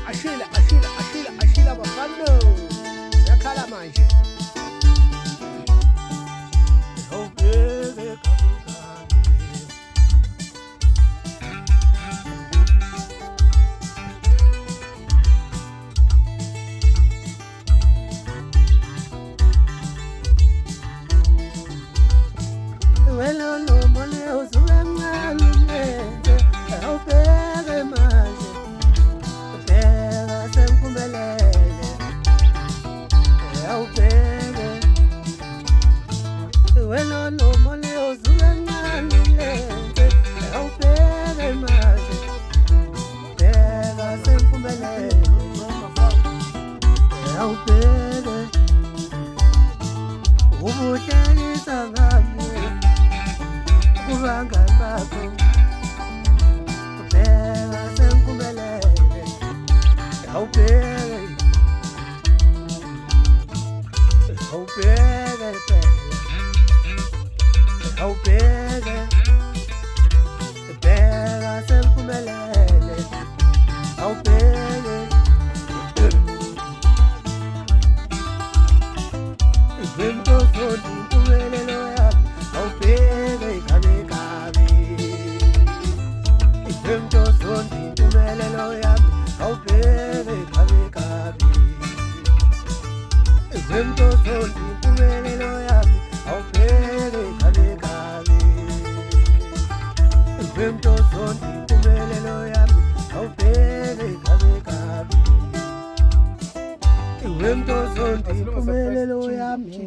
ashila bafano yakhala manje awubheke wena lo mole uzungani awubheke manje ubheka sempumelele awubheke wena lo mole uzungani awubheke manje ubheka sempumelele awubheke ubuhlekisa ngami kubangani bakho ubheka sempumelele awubheke awubheke awubheke ubheka sempumelele awubheke into zodi impumelelo yami awubheke kabi kabi into zodi impumelelo yami awubheke kabi kabi into zodi impumelelo yami awubheke kabi kabi into zodi impumelelo yami awubheke kabi kabi into zodi impumelelo yami